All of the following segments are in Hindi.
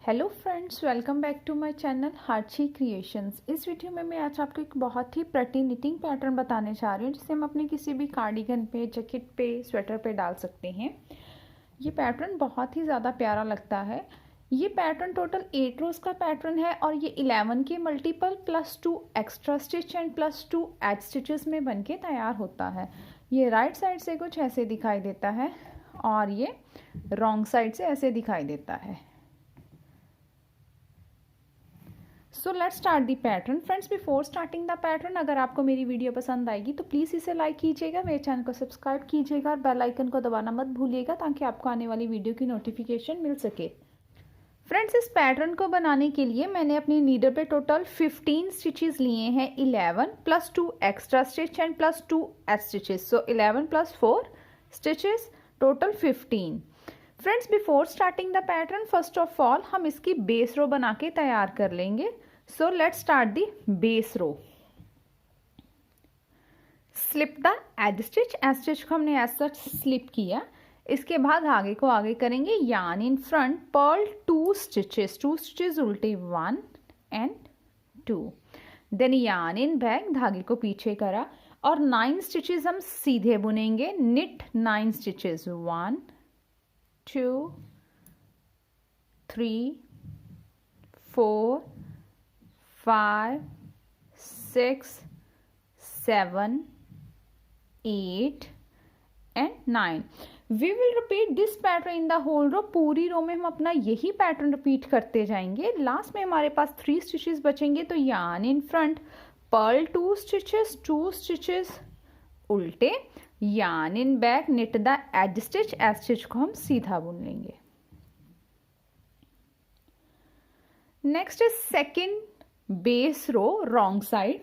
Hello friends, welcome back to my channel Harchi creations. इस वीडियो में मैं आज आपको एक बहुत ही प्रेटी निटिंग पैटर्न बताने जा रही हूँ जिसे हम अपने किसी भी कार्डिगन पे, जैकेट पे, स्वेटर पे डाल सकते हैं। ये पैटर्न बहुत ही ज़्यादा प्यारा लगता है। ये पैटर्न टोटल 8 रोज़ का पैटर्न है और ये 11 के multiple +2 extra stitch and +2 add stitches में बन के तैयार होता है। ये राइट साइड से कुछ ऐसे दिखाई देता है और ये रॉन्ग साइड से ऐसे दिखाई देता है। सो let's start the pattern. Friends, before starting the pattern, अगर आपको मेरी वीडियो पसंद आएगी तो प्लीज़ इसे लाइक कीजिएगा, मेरे चैनल को सब्सक्राइब कीजिएगा और बेल आइकन को दबाना मत भूलिएगा ताकि आपको आने वाली वीडियो की नोटिफिकेशन मिल सके। फ्रेंड्स, इस पैटर्न को बनाने के लिए मैंने अपनी नीडल पे टोटल 15 स्टिचेस लिए हैं। 11 +2 extra stitch and +2 add stitches, so 11 + 4 stitches, total 15। Friends, before starting the pattern, first of all हम इसकी बेस रो बना के तैयार कर लेंगे। So let's start the base row. Slip the edge stitch को हमने एज सच स्लिप किया। इसके बाद धागे को आगे करेंगे, yarn in front, purl 2 stitches उल्टे 1 and 2, then yarn in back, धागे को पीछे करा और 9 स्टिचेस हम सीधे बुनेंगे। Knit 9 stitches, 1 2 3 4 5 6 7 8 and 9। We will repeat this pattern in the whole row. पूरी रो में हम अपना यही पैटर्न रिपीट करते जाएंगे। लास्ट में हमारे पास 3 स्टिचेस बचेंगे, तो yarn in front, purl 2 stitches उल्टे, yarn in back, knit the edge stitch को हम सीधा बुन लेंगे। Next is second base row, wrong side.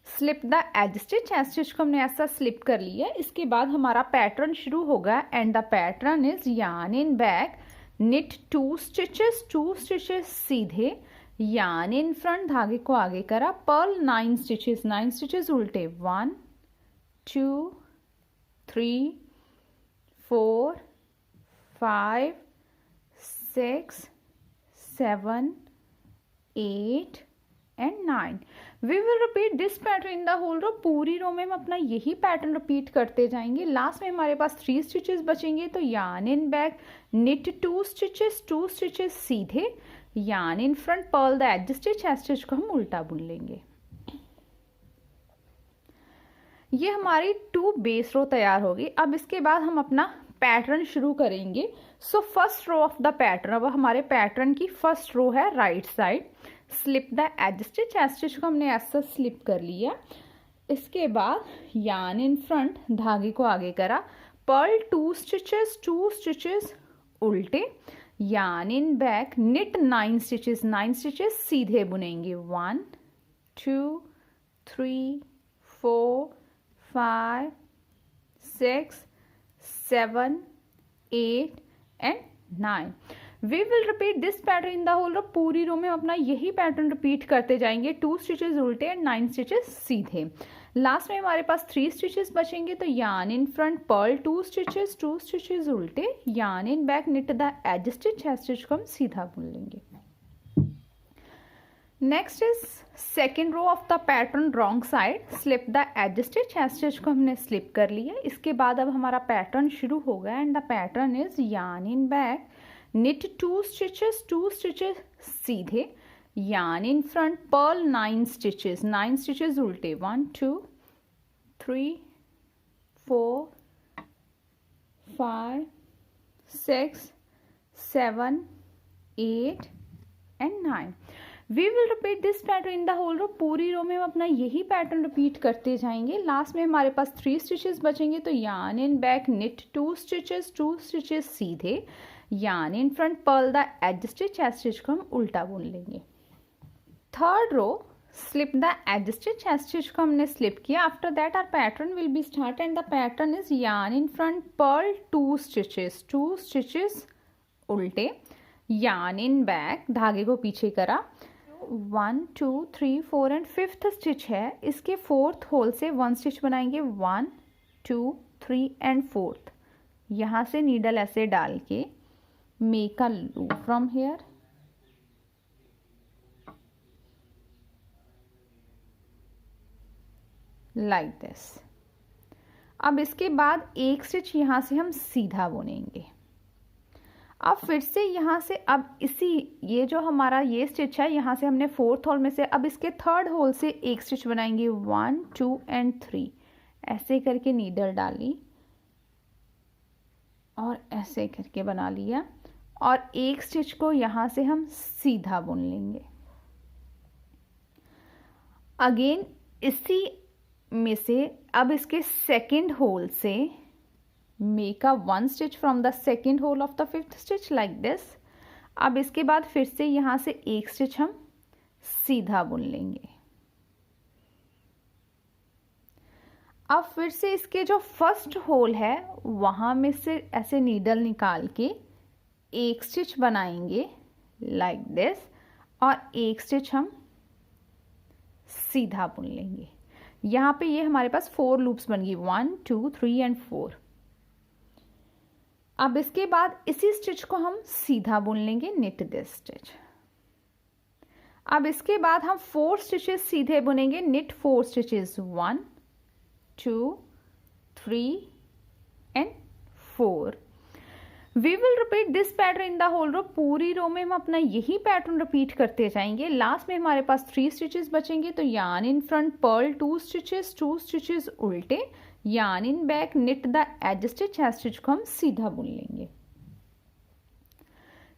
Slip the edge stitch को हमने ऐसा स्लिप कर लिया। इसके बाद हमारा पैटर्न शुरू होगा and the pattern is yarn in back, knit 2 stitches सीधे, यार्न इन फ्रंट, धागे को आगे करा, पर्ल 9 स्टिचेस उल्टे, 1 2 3 4 5 6 7 8 and 9। We will repeat this pattern in the whole row. पूरी रो में हम अपना यही पैटर्न रिपीट करते जाएंगे। लास्ट में हमारे पास 3 स्टिचेस बचेंगे, तो yarn in back, knit 2 stitches सीधे, yarn in front, purl the edge stitch को हम उल्टा बुन लेंगे। ये हमारी 2 बेस रो तैयार होगी। अब इसके बाद हम अपना पैटर्न शुरू करेंगे। So first row of the pattern, अब हमारे पैटर्न की फर्स्ट रो है right side. Slip the edge stitch को हमने ऐसा स्लिप कर लिया। इसके बाद यार्न इन फ्रंट, धागे को आगे करा, पर्ल 2 स्टिचेस उल्टे, yarn in back, knit 9 stitches सीधे बुनेंगे, 1 2 3 4 5 6 7 8 and 9। We will repeat this pattern in the whole row. पूरी रो में अपना यही पैटर्न रिपीट करते जाएंगे। 2 स्टिचेस उल्टे एंड 9 स्टिचेस सीधे। लास्ट में हमारे पास 3 स्टिचेस बचेंगे, तो yarn in front, purl 2 stitches उल्टे, yarn in back, knit the edge stitch को हम सीधा बुन लेंगे। Next is second row of the pattern, wrong side. Slip the edge stitch को हमने स्लिप कर लिया। इसके बाद अब हमारा पैटर्न शुरू होगा and the pattern is yarn in back, knit 2 stitches सीधे, yarn in front, purl 9 stitches उल्टे, 1 2 3 4 5 6 7 8 and 9। We will repeat this pattern in the whole row. पूरी रो में हम अपना यही पैटर्न रिपीट करते जाएंगे। लास्ट में हमारे पास 3 स्टिचेस बचेंगे, तो yarn in back, knit 2 stitches सीधे, yarn in front, purl the edge stitch को हम उल्टा बुन लेंगे। Third row, slip the edge stitch को हमने स्लिप किया। After that our pattern will be start and the pattern is yarn in front, purl 2 stitches उल्टे, यार्न इन बैक, धागे को पीछे करा, 1 2 3 4 एंड 5th स्टिच है। इसके 4th होल से 1 स्टिच बनाएंगे, 1 2 3 एंड 4th। यहाँ से नीडल ऐसे डाल के make a loop from here, like this. अब इसके बाद एक स्टिच यहाँ से हम सीधा बुनेंगे। अब फिर से यहाँ से अब ये जो हमारा ये स्टिच है, यहाँ से हमने 4th होल में से अब इसके 3rd होल से एक स्टिच बनाएंगे। 1 2 एंड 3 ऐसे करके नीडल डाली और ऐसे करके बना लिया और एक स्टिच को यहाँ से हम सीधा बुन लेंगे। अगेन इसी में से अब इसके 2nd होल से make a 1 stitch from the 2nd hole of the 5th stitch like this. अब इसके बाद फिर से यहाँ से एक स्टिच हम सीधा बुन लेंगे। अब फिर से इसके जो 1st होल है वहाँ में से ऐसे नीडल निकाल के एक स्टिच बनाएंगे लाइक दिस और एक स्टिच हम सीधा बुन लेंगे। यहाँ पे ये हमारे पास 4 लूप्स बन गई, 1 2 3 एंड 4। अब इसके बाद इसी स्टिच को हम सीधा बुन लेंगे, निट दिस स्टिच। अब इसके बाद हम 4 स्टिचेस सीधे बुनेंगे, knit 4 stitches, 1 2 3 and 4। We will repeat this pattern in the whole row. पूरी रो में हम अपना यही पैटर्न रिपीट करते जाएंगे। लास्ट में हमारे पास 3 स्टिचेस बचेंगे, तो yarn in front, purl 2 stitches उल्टे, yarn in back, knit the edge stitch, each stitch को हम सीधा बुन लेंगे।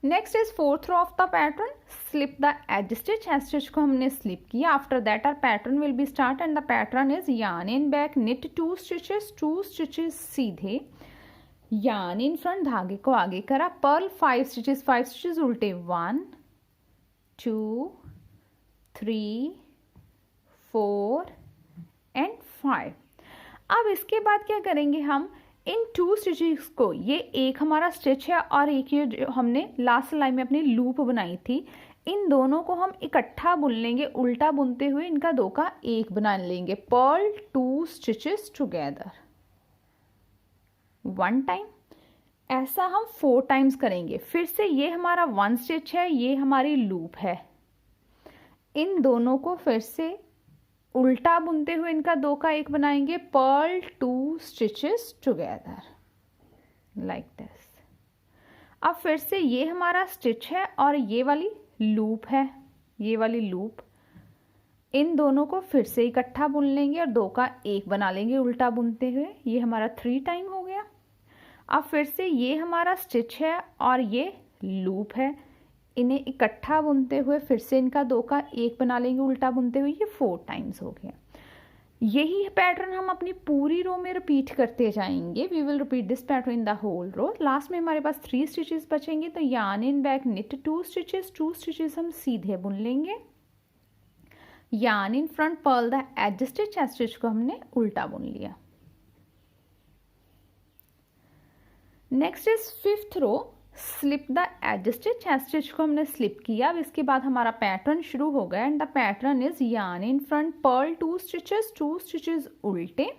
Next is 4th row of the pattern, slip the edge stitch, each stitch को हमने स्लिप किया। After that our pattern will be start and the pattern is yarn in back, knit 2 stitches सीधे, यार्न इन फ्रंट, धागे को आगे करा, पर्ल 5 स्टिचेस उल्टे, 1 2 3 4 एंड 5। अब इसके बाद क्या करेंगे, हम इन 2 स्टिचेस को, ये एक हमारा स्टिच है और एक ये जो हमने लास्ट लाइन में अपनी लूप बनाई थी, इन दोनों को हम इकट्ठा बुन लेंगे, उल्टा बुनते हुए इनका 2 का 1 बना लेंगे। पर्ल 2 स्टिचेस टुगेदर 1 टाइम, ऐसा हम 4 टाइम्स करेंगे। फिर से ये हमारा 1 स्टिच है, ये हमारी लूप है, इन दोनों को फिर से उल्टा बुनते हुए इनका 2 का 1 बनाएंगे। Purl 2 stitches together like this. अब फिर से ये हमारा स्टिच है और ये वाली लूप है, ये वाली लूप, इन दोनों को फिर से इकट्ठा बुन लेंगे और 2 का 1 बना लेंगे उल्टा बुनते हुए। ये हमारा 3 टाइम हो गया। अब फिर से ये हमारा स्टिच है और ये लूप है, इन्हें इकट्ठा बुनते हुए फिर से इनका 2 का 1 बना लेंगे उल्टा बुनते हुए। ये 4 टाइम्स हो गया। यही पैटर्न हम अपनी पूरी रो में रिपीट करते जाएंगे। We will repeat this pattern in the whole row. Last में हमारे पास 3 स्टिचेस बचेंगे, तो yarn in back, knit 2 stitches हम सीधे बुन लेंगे। Yarn in front, purl the edge stitch, each stitch को हमने उल्टा बुन लिया। Next is 5th row, slip the edge stitch, each stitch को हमने स्लिप किया। अब इसके बाद हमारा पैटर्न शुरू हो गया and the pattern is yarn in front, purl 2 stitches उल्टे,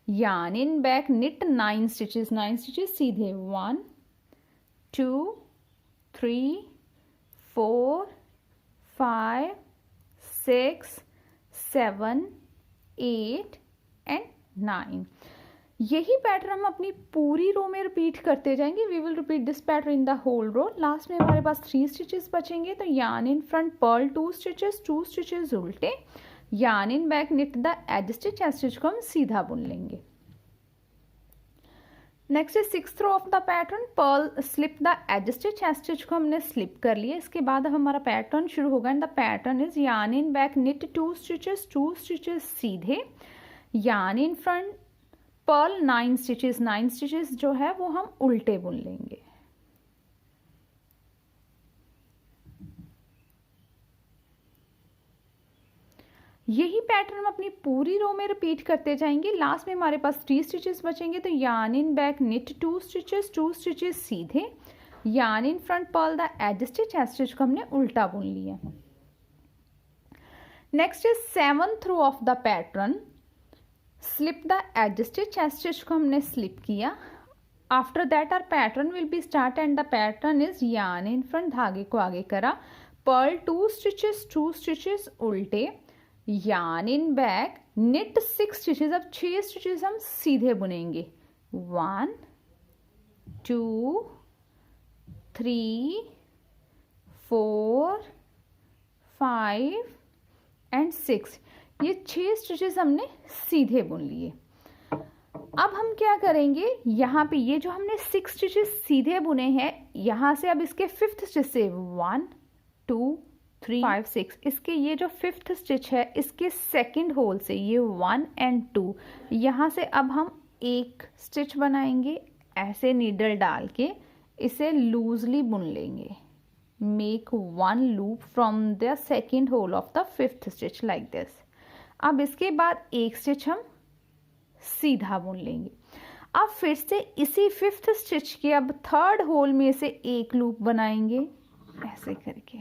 yarn in back, knit 9 stitches सीधे, 1 2 3 4 5 6 7 8 एंड 9। यही पैटर्न हम अपनी पूरी रो में रिपीट करते जाएंगे। We will repeat this pattern in the whole row. Last में हमारे पास 3 स्टिचेस बचेंगे, तो yarn in front, purl 2 stitches उल्टे, yarn in back, knit the edge stitch, each stitch को हम सीधा बुन लेंगे। Next is 6th row of the pattern, purl slip the edge stitch, each stitch को हमने स्लिप कर लिया। इसके बाद अब हमारा पैटर्न शुरू होगा and the pattern is yarn in back, knit 2 stitches सीधे, yarn in front, purl 9 stitches जो है वो हम उल्टे बुन लेंगे। यही पैटर्न हम अपनी पूरी रो में रिपीट करते जाएंगे। लास्ट में हमारे पास 3 स्टिचेस बचेंगे, तो yarn in back, knit 2 stitches सीधे, yarn in front, purl the edge stitch, each stitch को हमने उल्टा बुन लिया। Next is 7th row of the pattern, slip the edge stitch, each stitch को हमने स्लिप किया। After that our pattern will be start and the pattern is yarn in front, धागे को आगे करा, पर्ल 2 स्टिचेस उल्टे, yarn in back, knit 6 stitches. अब 6 स्टिचेस हम सीधे बुनेंगे, 1 2 3 4 5 एंड 6। ये 6 स्टिचेस हमने सीधे बुन लिए। अब हम क्या करेंगे, यहाँ पे ये जो हमने 6 स्टिचेस सीधे बुने हैं, यहाँ से अब इसके 5th स्टिच से 1 2 3 5 6, इसके ये जो 5th स्टिच है इसके सेकंड होल से ये 1 एंड 2, यहाँ से अब हम एक स्टिच बनाएंगे, ऐसे नीडल डाल के इसे लूजली बुन लेंगे। Make 1 loop from the second hole of the 5th stitch like this. अब इसके बाद एक स्टिच हम सीधा बुन लेंगे। अब फिर से इसी 5th स्टिच के अब 3rd होल में से एक लूप बनाएंगे, ऐसे करके।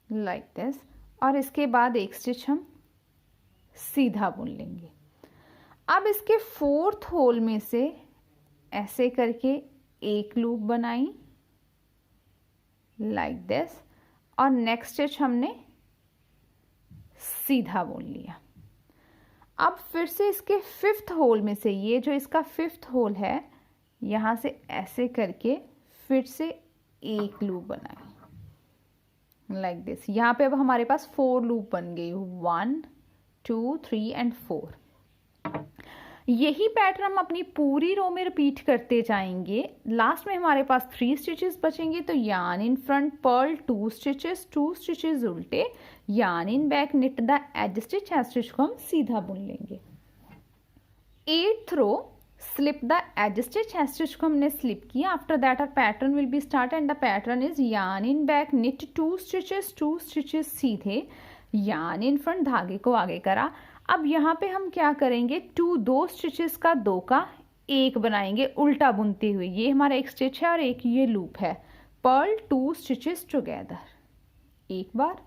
Like this. और इसके बाद एक स्टिच हम सीधा बुन लेंगे। अब इसके 4th होल में से ऐसे करके एक लूप बनाई, लाइक दिस, और नेक्स्ट स्टिच हमने सीधा बुन लिया। अब फिर से इसके 5th होल में से, ये जो इसका 5th होल है, यहाँ से ऐसे करके फिर से एक लूप बनाई, लाइक दिस। यहाँ पे अब हमारे पास 4 लूप बन गई, 1 2 3 एंड 4। यही पैटर्न हम अपनी पूरी रो में रिपीट करते जाएंगे। लास्ट में हमारे पास 3 स्टिचेस बचेंगे, तो yarn in front, purl 2 stitches उल्टे, yarn in back, knit the edge stitch, each stitch को हम सीधा बुन लेंगे। 8th row, slip the edge stitch, each stitch को हमने स्लिप किया। After that our pattern will be start and the pattern is yarn in back, knit 2 stitches सीधे, यार्न इन फ्रंट, धागे को आगे करा। अब यहाँ पे हम क्या करेंगे, 2 स्टिचेस का 2 का 1 बनाएंगे उल्टा बुनते हुए। ये हमारा एक स्टिच है और एक ये लूप है। पर्ल 2 स्टिचेस टुगेदर, एक बार,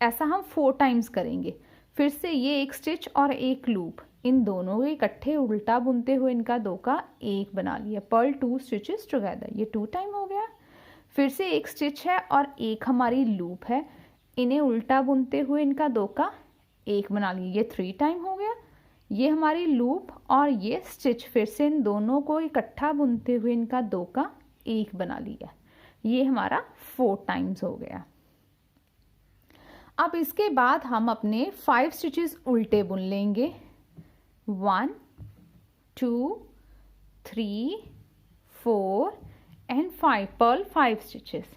ऐसा हम 4 टाइम्स करेंगे। फिर से ये एक स्टिच और एक लूप, इन दोनों को इकट्ठे उल्टा बुनते हुए इनका 2 का 1 बना लिया। पर्ल 2 स्टिचेस टुगेदर, ये 2 टाइम हो गया। फिर से एक स्टिच है और एक हमारी लूप है, इन्हें उल्टा बुनते हुए इनका 2 का 1 बना लिया, ये 3 टाइम हो गया। ये हमारी लूप और ये स्टिच, फिर से इन दोनों को इकट्ठा बुनते हुए इनका 2 का 1 बना लिया, ये हमारा 4 टाइम्स हो गया। अब इसके बाद हम अपने 5 स्टिचेस उल्टे बुन लेंगे, 1 2 3 4 एंड 5, पर्ल 5 स्टिचेस।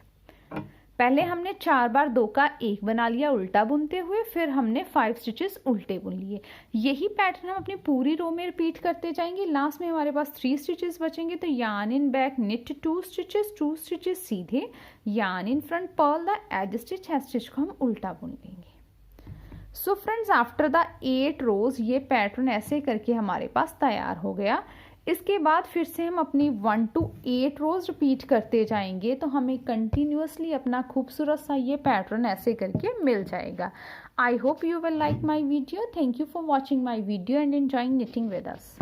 पहले हमने 4 बार 2 का 1 बना लिया उल्टा बुनते हुए, फिर हमने 5 स्टिचेस उल्टे बुन लिए। यही पैटर्न हम अपनी पूरी रो में रिपीट करते जाएंगे। लास्ट में हमारे पास 3 स्टिचेस बचेंगे, तो yarn in back, knit 2 stitches सीधे, yarn in front, purl the edge stitch, each stitch को हम उल्टा बुन लेंगे। So friends, after the 8 rows ये पैटर्न ऐसे करके हमारे पास तैयार हो गया। इसके बाद फिर से हम अपनी 1 to 8 रोज रिपीट करते जाएंगे, तो हमें कंटिन्यूअसली अपना खूबसूरत सा ये पैटर्न ऐसे करके मिल जाएगा। I hope you will like my video. Thank you for watching my video and enjoying knitting with us.